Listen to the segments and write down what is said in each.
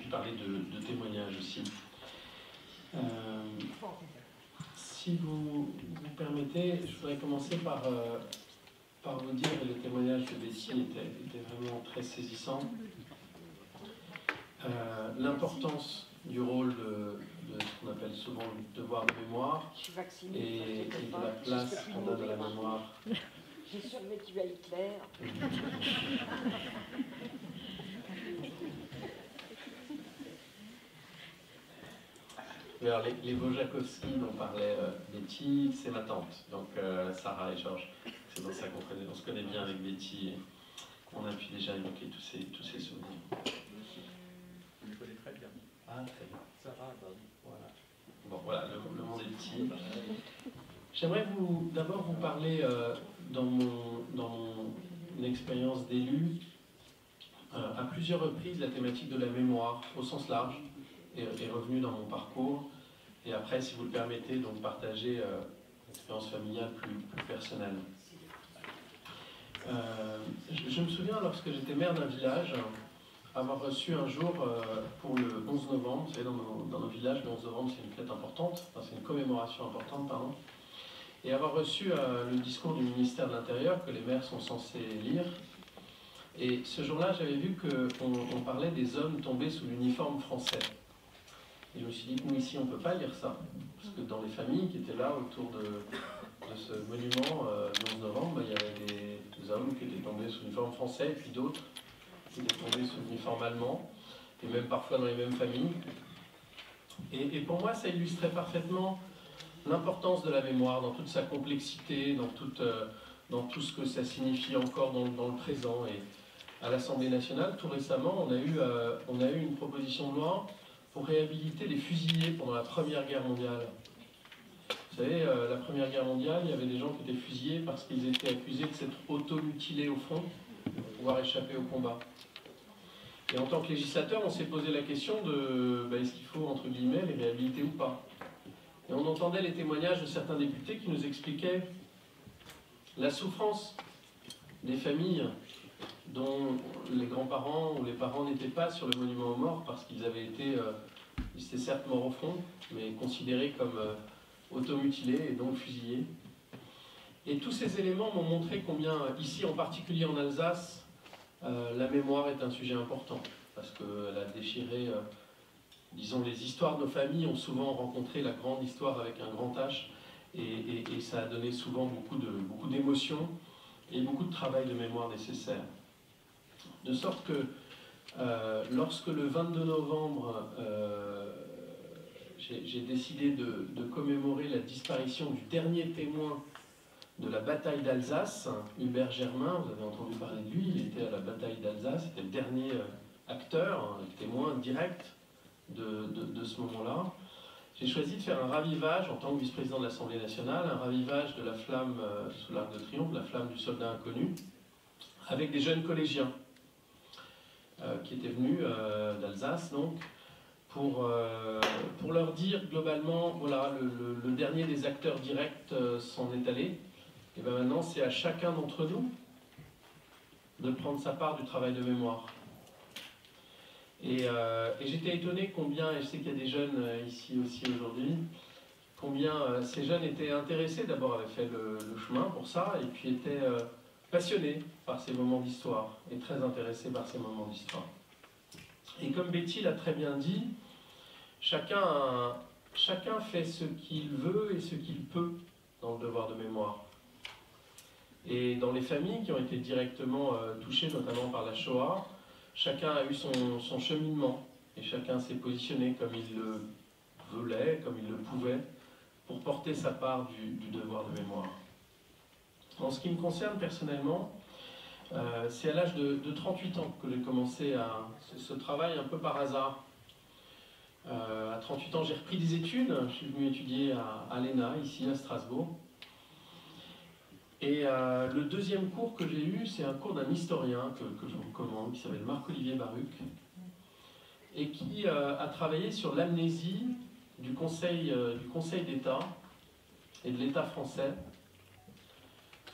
puis parler de témoignages aussi. Si vous permettez, je voudrais commencer par vous dire que le témoignage de Betty était vraiment très saisissant. L'importance du rôle de ce qu'on appelle souvent le devoir de mémoire et de la place qu'on donne à la mémoire. J'ai survécu à Hitler. Alors, les Wojciechowski dont parlait Betty, c'est ma tante, donc Sarah et Georges. C'est dans ça qu'on se connaît bien avec Betty. On a pu déjà évoquer tous ces souvenirs. Je connais très bien. Ah, très bien. Sarah, pardon. Voilà. Bon, voilà, le monde est petit. J'aimerais d'abord vous parler, dans mon expérience d'élu, à plusieurs reprises, la thématique de la mémoire, au sens large, est revenue dans mon parcours. Et après, si vous le permettez, donc partager une expérience familiale plus personnelle. Je me souviens, lorsque j'étais maire d'un village, avoir reçu un jour, pour le 11 novembre, vous savez, dans nos villages, le 11 novembre, c'est une fête importante, enfin, c'est une commémoration importante, pardon, et avoir reçu le discours du ministère de l'Intérieur que les maires sont censés lire. Et ce jour-là, j'avais vu qu'on parlait des hommes tombés sous l'uniforme français. Et je me suis dit, nous ici, on ne peut pas lire ça. Parce que dans les familles qui étaient là autour de ce monument, le 11 novembre, il y avait des hommes qui étaient tombés sous l'uniforme français, et puis d'autres qui étaient tombés sous l'uniforme allemand, et même parfois dans les mêmes familles. Et pour moi, ça illustrait parfaitement l'importance de la mémoire dans toute sa complexité, dans tout ce que ça signifie encore dans le présent. Et à l'Assemblée nationale, tout récemment, on a eu une proposition de loi pour réhabiliter les fusillés pendant la Première Guerre mondiale. Vous savez, la Première Guerre mondiale, il y avait des gens qui étaient fusillés parce qu'ils étaient accusés de s'être auto-mutilés au front pour pouvoir échapper au combat. Et en tant que législateur, on s'est posé la question de est-ce qu'il faut, entre guillemets, les réhabiliter ou pas. Et on entendait les témoignages de certains députés qui nous expliquaient la souffrance des familles dont les grands-parents ou les parents n'étaient pas sur le monument aux morts parce qu'ils ils étaient certes morts au front, mais considérés comme automutilés et donc fusillés. Et tous ces éléments m'ont montré combien, ici en particulier en Alsace, la mémoire est un sujet important, parce qu'elle a déchiré, disons, les histoires de nos familles ont souvent rencontré la grande histoire avec un grand H, et ça a donné souvent beaucoup d'émotions et beaucoup de travail de mémoire nécessaire. De sorte que lorsque le 22 novembre, j'ai décidé de commémorer la disparition du dernier témoin de la bataille d'Alsace, Hubert Germain, vous avez entendu parler de lui, il était à la bataille d'Alsace, c'était le dernier acteur, témoin direct de ce moment-là. J'ai choisi de faire un ravivage en tant que vice-président de l'Assemblée nationale, un ravivage de la flamme sous l'Arc de Triomphe, la flamme du soldat inconnu, avec des jeunes collégiens qui étaient venus d'Alsace, donc, pour leur dire globalement, voilà, le dernier des acteurs directs s'en est allé, et bien maintenant c'est à chacun d'entre nous de prendre sa part du travail de mémoire. Et j'étais étonné combien, et je sais qu'il y a des jeunes ici aussi aujourd'hui, combien ces jeunes étaient intéressés, d'abord avaient fait le chemin pour ça, et puis étaient passionnés par ces moments d'histoire, et très intéressés par ces moments d'histoire. Et comme Betty l'a très bien dit, chacun fait ce qu'il veut et ce qu'il peut dans le devoir de mémoire. Et dans les familles qui ont été directement touchées, notamment par la Shoah, chacun a eu son cheminement, et chacun s'est positionné comme il le voulait, comme il le pouvait, pour porter sa part du devoir de mémoire. En ce qui me concerne personnellement, c'est à l'âge de 38 ans que j'ai commencé ce travail un peu par hasard. À 38 ans, j'ai repris des études. Je suis venu étudier à l'ENA, ici à Strasbourg. Et le deuxième cours que j'ai eu, c'est un cours d'un historien que je vous recommande, qui s'appelle Marc-Olivier Baruch, et qui a travaillé sur l'amnésie du Conseil d'État et de l'État français,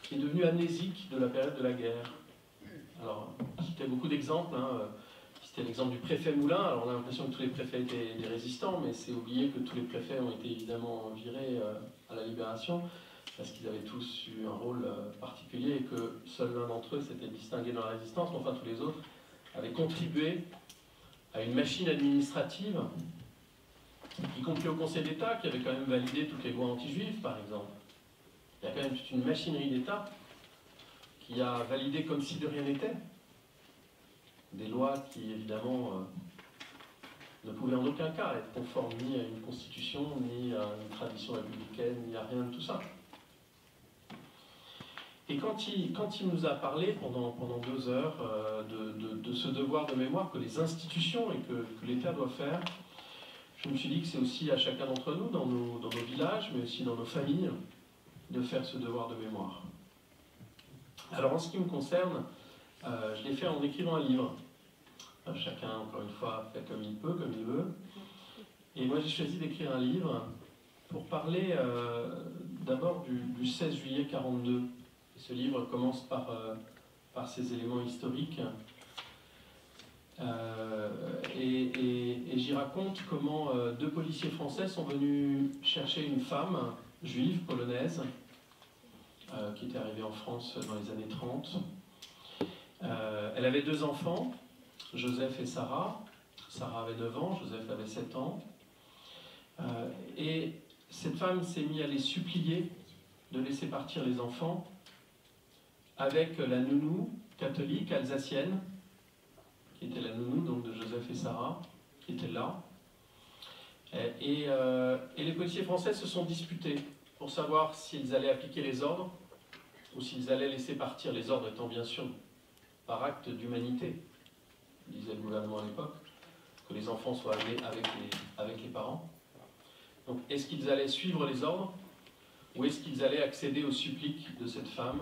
qui est devenu amnésique de la période de la guerre. Alors, je citais beaucoup d'exemples, hein, C'était l'exemple du préfet Moulin. Alors on a l'impression que tous les préfets étaient des résistants, mais c'est oublier que tous les préfets ont été évidemment virés à la Libération, parce qu'ils avaient tous eu un rôle particulier et que seul l'un d'entre eux s'était distingué dans la résistance, mais enfin tous les autres avaient contribué à une machine administrative, y compris au Conseil d'État, qui avait quand même validé toutes les lois anti-juives, par exemple. Il y a quand même toute une machinerie d'État qui a validé comme si de rien n'était des lois qui, évidemment, ne pouvaient en aucun cas être conformes ni à une constitution, ni à une tradition républicaine, ni à rien de tout ça. Et quand il nous a parlé pendant 2 heures de ce devoir de mémoire que les institutions et que l'État doit faire, je me suis dit que c'est aussi à chacun d'entre nous, dans nos villages, mais aussi dans nos familles, de faire ce devoir de mémoire. Alors en ce qui me concerne, je l'ai fait en écrivant un livre. Chacun, encore une fois, fait comme il peut, comme il veut. Et moi j'ai choisi d'écrire un livre pour parler d'abord du 16 juillet 1942. Et ce livre commence par ces éléments historiques. Et j'y raconte comment 2 policiers français sont venus chercher une femme juive polonaise qui était arrivée en France dans les années 30. Elle avait 2 enfants, Joseph et Sarah. Sarah avait 9 ans, Joseph avait 7 ans. Et cette femme s'est mise à les supplier de laisser partir les enfants avec la nounou catholique alsacienne, qui était la nounou donc, de Joseph et Sarah, qui était là. Et les policiers français se sont disputés pour savoir s'ils allaient appliquer les ordres ou s'ils allaient laisser partir, les ordres étant bien sûr par acte d'humanité, disait le gouvernement à l'époque, que les enfants soient amenés avec les parents. Donc est-ce qu'ils allaient suivre les ordres ou est-ce qu'ils allaient accéder aux suppliques de cette femme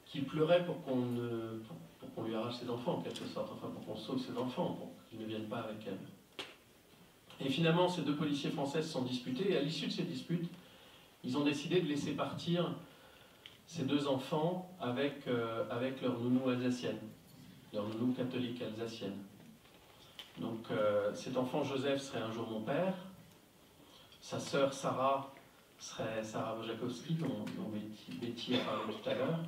qui pleurait pour qu'on lui arrache ses enfants en quelque sorte, enfin pour qu'on sauve ses enfants, pour qu'ils ne viennent pas avec elle. Et finalement, ces 2 policiers français se sont disputés, et à l'issue de ces disputes, ils ont décidé de laisser partir ces 2 enfants avec leur nounou alsacienne, leur nounou catholique alsacienne. Donc cet enfant Joseph serait un jour mon père, sa sœur Sarah serait Sarah Wojakowski, dont Betty a parlé tout à l'heure.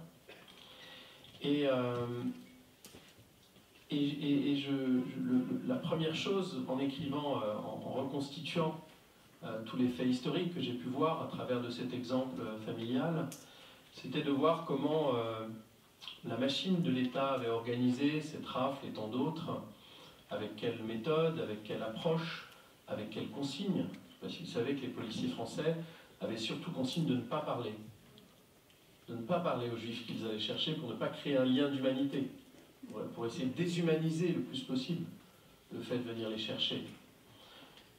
La première chose, en écrivant, en reconstituant tous les faits historiques que j'ai pu voir à travers de cet exemple familial, c'était de voir comment la machine de l'État avait organisé cette rafle et tant d'autres, avec quelle méthode, avec quelle approche, avec quelles consignes. Parce que vous savez que les policiers français avaient surtout consigne de ne pas parler. De ne pas parler aux Juifs qu'ils allaient chercher pour ne pas créer un lien d'humanité, pour essayer de déshumaniser le plus possible le fait de venir les chercher.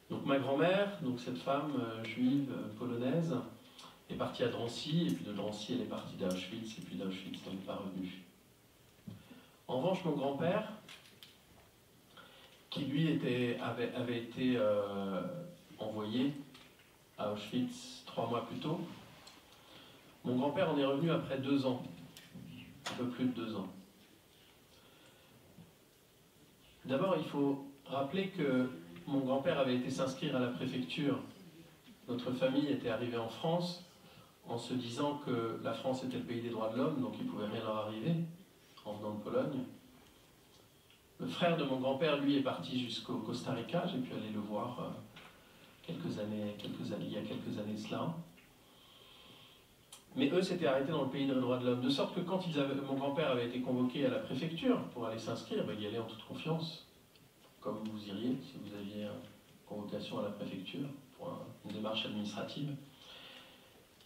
Donc ma grand-mère, donc cette femme juive polonaise, est partie à Drancy, et puis de Drancy elle est partie d'Auschwitz, et puis d'Auschwitz elle n'est pas revenue. En revanche, mon grand-père, qui lui avait été envoyé à Auschwitz 3 mois plus tôt, mon grand-père en est revenu après 2 ans, un peu plus de 2 ans. D'abord, il faut rappeler que mon grand-père avait été s'inscrire à la préfecture. Notre famille était arrivée en France en se disant que la France était le pays des droits de l'homme, donc il ne pouvait rien leur arriver en venant de Pologne. Le frère de mon grand-père, lui, est parti jusqu'au Costa Rica. J'ai pu aller le voir il y a quelques années de cela. Mais eux s'étaient arrêtés dans le pays des droits de l'homme, de sorte que quand mon grand-père avait été convoqué à la préfecture pour aller s'inscrire, il y allait en toute confiance, comme vous iriez si vous aviez convocation à la préfecture pour une démarche administrative.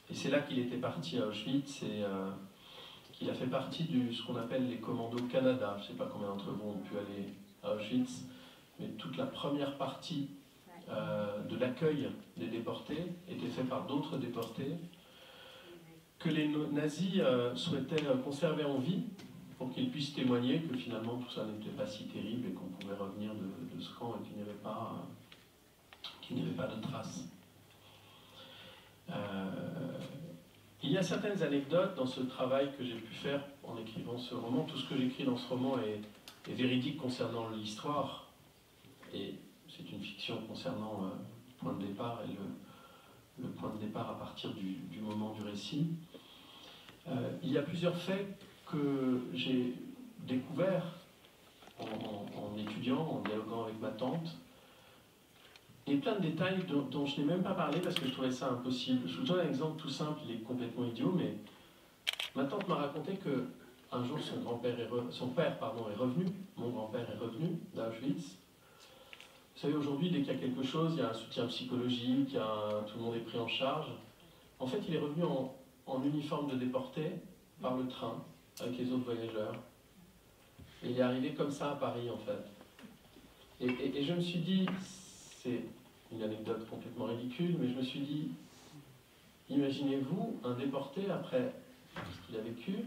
Et c'est là qu'il était parti à Auschwitz et qu'il a fait partie de ce qu'on appelle les commandos Canada. Je ne sais pas combien d'entre vous ont pu aller à Auschwitz, mais toute la première partie de l'accueil des déportés était faite par d'autres déportés que les nazis souhaitaient conserver en vie pour qu'ils puissent témoigner que finalement tout ça n'était pas si terrible et qu'on pouvait revenir de ce camp et qu'il n'y avait pas de traces. Il y a certaines anecdotes dans ce travail que j'ai pu faire en écrivant ce roman. Tout ce que j'écris dans ce roman est véridique concernant l'histoire, et c'est une fiction concernant le point de départ et le point de départ à partir du moment du récit. Il y a plusieurs faits que j'ai découverts en étudiant, en dialoguant avec ma tante, et plein de détails dont je n'ai même pas parlé parce que je trouvais ça impossible. Je vous donne un exemple tout simple, il est complètement idiot, mais ma tante m'a raconté que un jour son père est revenu, mon grand-père est revenu d'Auschwitz. Vous savez, aujourd'hui, dès qu'il y a quelque chose, il y a un soutien psychologique, tout le monde est pris en charge. En fait, il est revenu en uniforme de déporté par le train avec les autres voyageurs. Et il est arrivé comme ça à Paris, en fait. Et je me suis dit, c'est une anecdote complètement ridicule, mais je me suis dit, imaginez-vous un déporté après ce qu'il a vécu,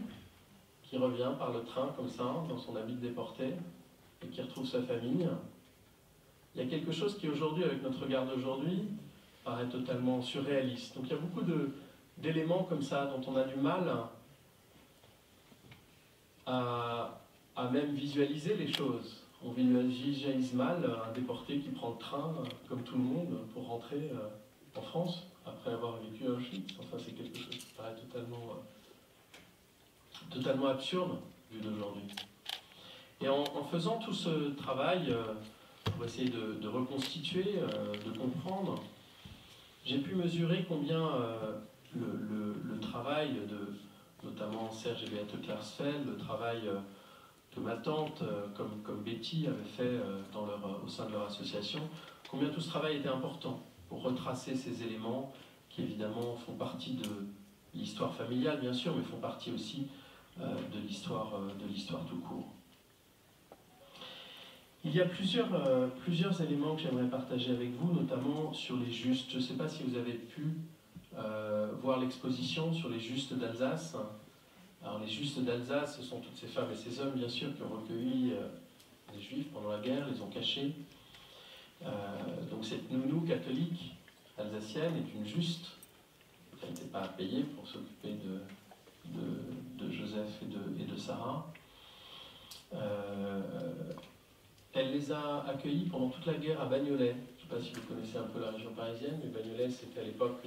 qui revient par le train comme ça, dans son habit de déporté, et qui retrouve sa famille. Il y a quelque chose qui aujourd'hui, avec notre regard d'aujourd'hui, paraît totalement surréaliste. Donc il y a beaucoup d'éléments comme ça dont on a du mal à même visualiser les choses. On visualise mal un déporté qui prend le train, comme tout le monde, pour rentrer en France, après avoir vécu à Auschwitz. Enfin, c'est quelque chose qui paraît totalement absurde, vu d'aujourd'hui. Et en faisant tout ce travail, pour essayer de reconstituer, de comprendre, j'ai pu mesurer combien le travail de notamment Serge et Beate Klarsfeld, le travail que ma tante, comme Betty, avait fait au sein de leur association, combien tout ce travail était important pour retracer ces éléments qui évidemment font partie de l'histoire familiale, bien sûr, mais font partie aussi de l'histoire tout court. Il y a plusieurs éléments que j'aimerais partager avec vous, notamment sur les justes. Je ne sais pas si vous avez pu voir l'exposition sur les justes d'Alsace. Alors les justes d'Alsace, ce sont toutes ces femmes et ces hommes, bien sûr, qui ont recueilli les juifs pendant la guerre, les ont cachés. Donc cette nounou catholique alsacienne est une juste. Elle n'était pas payée pour s'occuper de Joseph et de Sarah. Elle les a accueillis pendant toute la guerre à Bagnolet. Je ne sais pas si vous connaissez un peu la région parisienne, mais Bagnolet, c'était à l'époque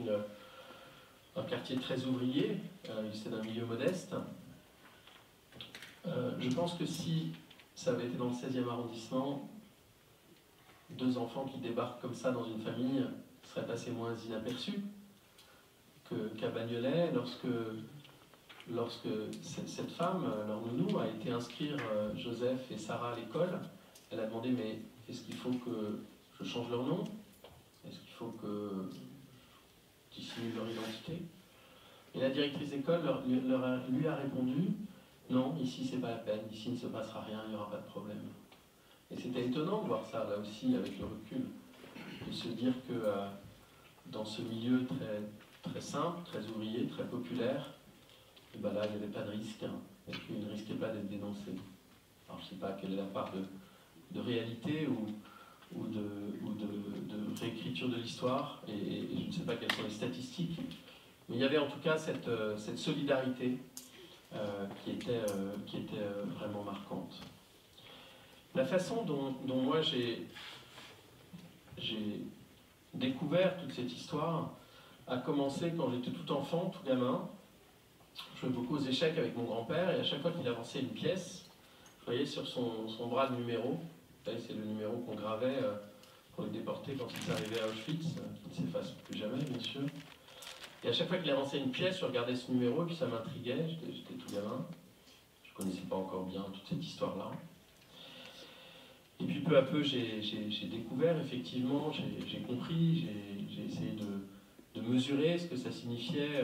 un quartier très ouvrier, c'était d'un milieu modeste. Je pense que si ça avait été dans le 16e arrondissement, 2 enfants qui débarquent comme ça dans une famille seraient passés moins inaperçus qu'à Bagnolet, lorsque cette femme, leur nounou, a été inscrire Joseph et Sarah à l'école. Elle a demandé, mais est-ce qu'il faut que je change leur nom? Est-ce qu'il faut que je dissimule leur identité? Et la directrice d'école lui a répondu, non, ici c'est pas la peine, ici il ne se passera rien, il n'y aura pas de problème. Et c'était étonnant de voir ça, là aussi, avec le recul, de se dire que dans ce milieu très, très simple, très ouvrier, très populaire, et ben là il n'y avait pas de risque, et qu'il ne risquait pas d'être dénoncé. Alors je ne sais pas quelle est la part de réalité ou de réécriture de l'histoire, et je ne sais pas quelles sont les statistiques, mais il y avait en tout cas cette solidarité qui était vraiment marquante. La façon dont moi j'ai découvert toute cette histoire a commencé quand j'étais tout enfant, tout gamin. Je jouais beaucoup aux échecs avec mon grand-père, et à chaque fois qu'il avançait une pièce, je voyais sur son bras le numéro. C'est le numéro qu'on gravait pour les déportés quand ils arrivaient à Auschwitz, qui ne s'efface plus jamais, bien sûr. Et à chaque fois qu'il avançait une pièce, je regardais ce numéro, et puis ça m'intriguait, j'étais tout gamin. Je ne connaissais pas encore bien toute cette histoire-là. Et puis peu à peu, j'ai découvert, effectivement, j'ai compris, j'ai essayé de mesurer ce que ça signifiait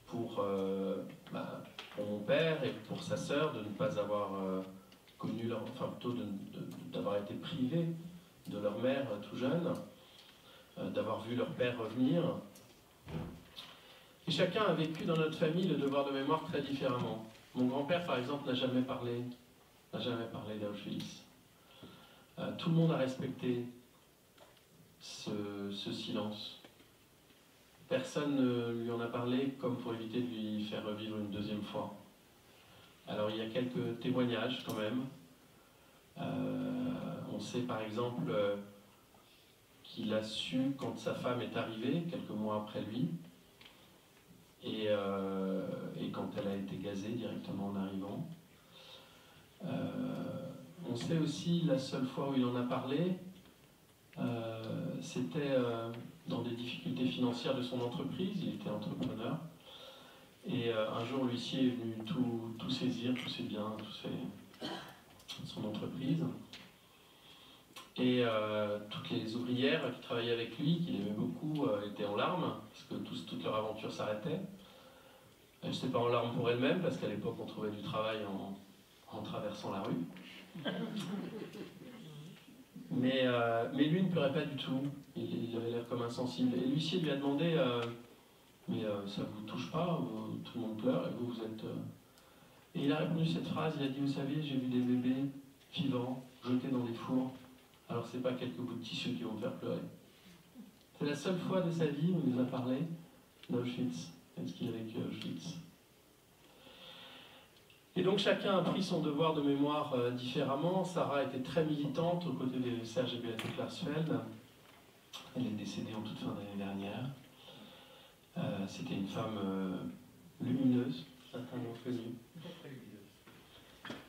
pour mon père et pour sa sœur de ne pas avoir connu enfin plutôt d'avoir été privés de leur mère tout jeune, d'avoir vu leur père revenir. Et chacun a vécu dans notre famille le devoir de mémoire très différemment. Mon grand-père, par exemple, n'a jamais parlé d'Auschwitz. Tout le monde a respecté ce silence. Personne ne lui en a parlé comme pour éviter de lui faire revivre une deuxième fois. Alors il y a quelques témoignages quand même On sait par exemple qu'il a su quand sa femme est arrivée, quelques mois après lui, et quand elle a été gazée directement en arrivant. On sait aussi, la seule fois où il en a parlé, c'était dans des difficultés financières de son entreprise. Il était entrepreneur. Et un jour, l'huissier est venu tout saisir, tous ses biens, son entreprise. Et toutes les ouvrières qui travaillaient avec lui, qu'il aimait beaucoup, étaient en larmes, parce que toute leur aventure s'arrêtait. Elle n'était pas en larmes pour elle-même, parce qu'à l'époque, on trouvait du travail en traversant la rue. Mais lui ne pleurait pas du tout. Il avait l'air comme insensible. Et l'huissier lui a demandé mais ça ne vous touche pas, tout le monde pleure, et vous êtes... Et il a répondu cette phrase, il a dit, vous savez, j'ai vu des bébés vivants, jetés dans des fours, alors c'est pas quelques bouts de tissu qui vont me faire pleurer. C'est la seule fois de sa vie où il nous a parlé d'Auschwitz, et ce qu'il a vécu à Auschwitz. Et donc chacun a pris son devoir de mémoire différemment. Sarah était très militante aux côtés de Serge et Beate Klarsfeld. Elle est décédée en toute fin d'année dernière. C'était une femme lumineuse, certains l'ont connue.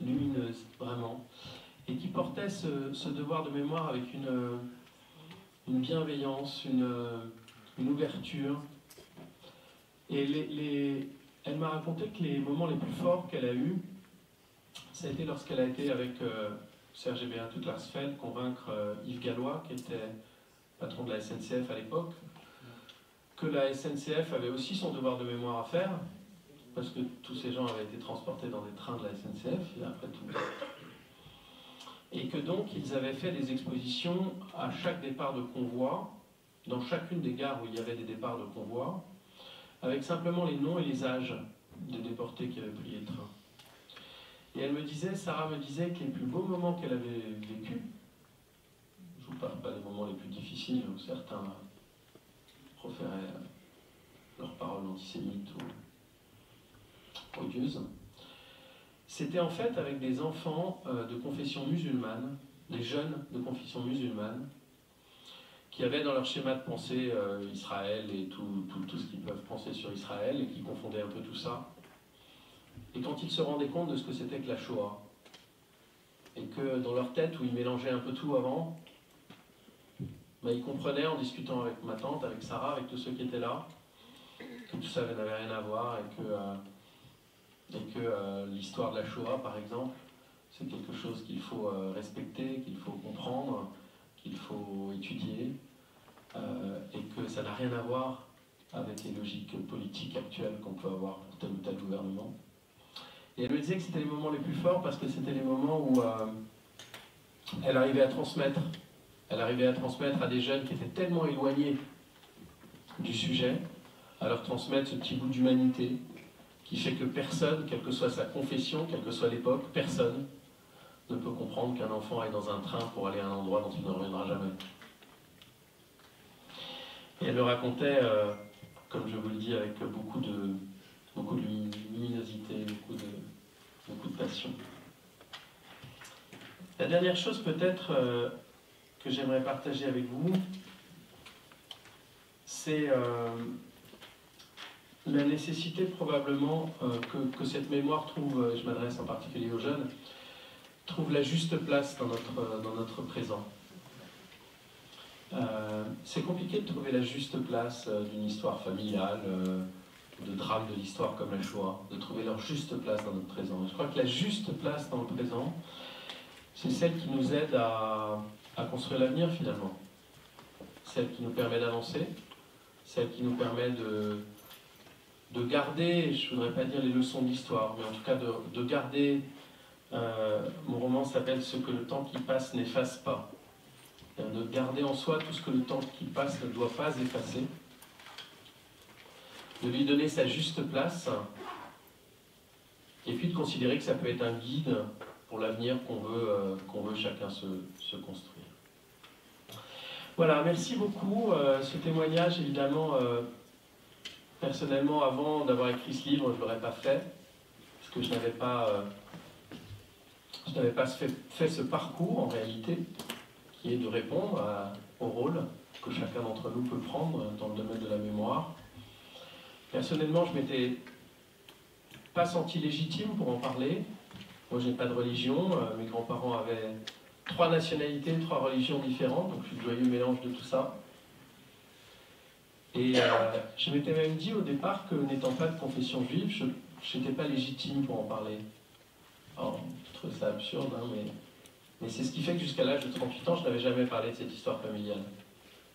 Lumineuse, vraiment. Et qui portait ce devoir de mémoire avec une bienveillance, une ouverture. Et elle m'a raconté que les moments les plus forts qu'elle a eus, ça a été lorsqu'elle a été avec Serge et Beate Klarsfeld convaincre Yves Gallois, qui était patron de la SNCF à l'époque, que la SNCF avait aussi son devoir de mémoire à faire, parce que tous ces gens avaient été transportés dans des trains de la SNCF, et après tout. Et que donc ils avaient fait des expositions à chaque départ de convoi, dans chacune des gares où il y avait des départs de convoi, avec simplement les noms et les âges des déportés qui avaient pris les trains. Et elle me disait, Sarah me disait que les plus beaux moments qu'elle avait vécus, je ne vous parle pas des moments les plus difficiles où certains proféraient leurs paroles antisémites ou odieuses, c'était en fait avec des enfants de confession musulmane, des jeunes de confession musulmane, qui avaient dans leur schéma de pensée Israël et tout ce qu'ils peuvent penser sur Israël, et qui confondaient un peu tout ça. Et quand ils se rendaient compte de ce que c'était que la Shoah, et que dans leur tête, où ils mélangeaient un peu tout avant, ben, ils comprenaient en discutant avec ma tante, avec Sarah, avec tous ceux qui étaient là, que tout ça n'avait rien à voir, et que l'histoire de la Shoah, par exemple, c'est quelque chose qu'il faut respecter, qu'il faut comprendre, qu'il faut étudier, et que ça n'a rien à voir avec les logiques politiques actuelles qu'on peut avoir pour tel ou tel gouvernement. Et elle me disait que c'était les moments les plus forts parce que c'était les moments où elle arrivait à transmettre. Elle arrivait à transmettre à des jeunes qui étaient tellement éloignés du sujet, à leur transmettre ce petit bout d'humanité qui fait que personne, quelle que soit sa confession, quelle que soit l'époque, personne ne peut comprendre qu'un enfant aille dans un train pour aller à un endroit dont il ne reviendra jamais. Et elle le racontait, comme je vous le dis, avec beaucoup de luminosité, beaucoup de passion. La dernière chose peut-être que j'aimerais partager avec vous, c'est la nécessité probablement que cette mémoire trouve, je m'adresse en particulier aux jeunes, trouve la juste place dans notre présent. C'est compliqué de trouver la juste place d'une histoire familiale, de drame de l'histoire comme la Shoah, de trouver leur juste place dans notre présent. Je crois que la juste place dans le présent, c'est celle qui nous aide à construire l'avenir finalement. Celle qui nous permet d'avancer, celle qui nous permet de garder, je ne voudrais pas dire les leçons de l'histoire, mais en tout cas de garder, mon roman s'appelle « Ce que le temps qui passe n'efface pas ». De garder en soi tout ce que le temps qui passe ne doit pas effacer, de lui donner sa juste place, et puis de considérer que ça peut être un guide pour l'avenir qu'on veut chacun se construire. Voilà, merci beaucoup. Ce témoignage, évidemment, personnellement, avant d'avoir écrit ce livre, je ne l'aurais pas fait, parce que je n'avais pas je n'avais pas fait ce parcours en réalité, qui est de répondre au rôle que chacun d'entre nous peut prendre dans le domaine de la mémoire. Personnellement, je ne m'étais pas senti légitime pour en parler. Moi, je n'ai pas de religion. Mes grands-parents avaient 3 nationalités, 3 religions différentes, donc je suis le joyeux mélange de tout ça. Et je m'étais même dit au départ que, n'étant pas de confession juive, je n'étais pas légitime pour en parler. Alors, je trouve ça absurde, hein, mais c'est ce qui fait que jusqu'à l'âge de 38 ans, je n'avais jamais parlé de cette histoire familiale.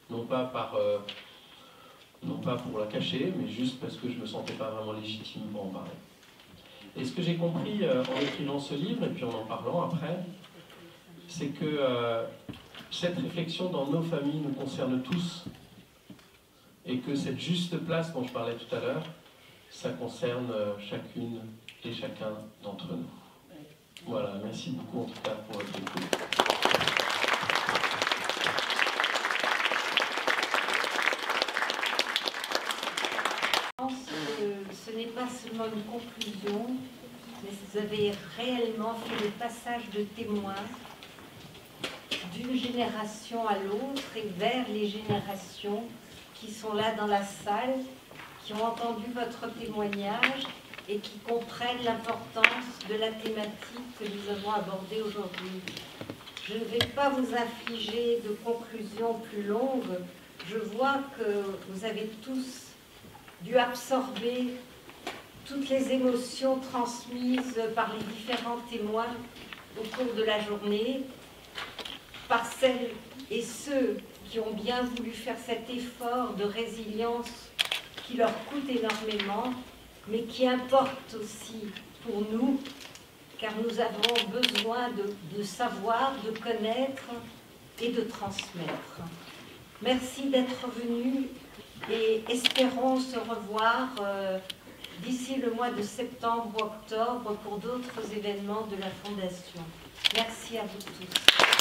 Non pas pour la cacher, mais juste parce que je ne me sentais pas vraiment légitime pour en parler. Et ce que j'ai compris en écrivant ce livre, et puis en parlant après, c'est que cette réflexion dans nos familles nous concerne tous, et que cette juste place dont je parlais tout à l'heure, ça concerne chacune et chacun d'entre nous. Voilà, merci beaucoup en tout cas pour votre écoute. Ce n'est pas seulement une conclusion, mais vous avez réellement fait le passage de témoin d'une génération à l'autre et vers les générations qui sont là dans la salle, qui ont entendu votre témoignage et qui comprennent l'importance de la thématique que nous avons abordée aujourd'hui. Je ne vais pas vous infliger de conclusions plus longues. Je vois que vous avez tous dû absorber toutes les émotions transmises par les différents témoins au cours de la journée, par celles et ceux qui ont bien voulu faire cet effort de résilience qui leur coûte énormément, mais qui importe aussi pour nous, car nous avons besoin de savoir, de connaître et de transmettre. Merci d'être venus et espérons se revoir d'ici le mois de septembre ou octobre pour d'autres événements de la Fondation. Merci à vous tous.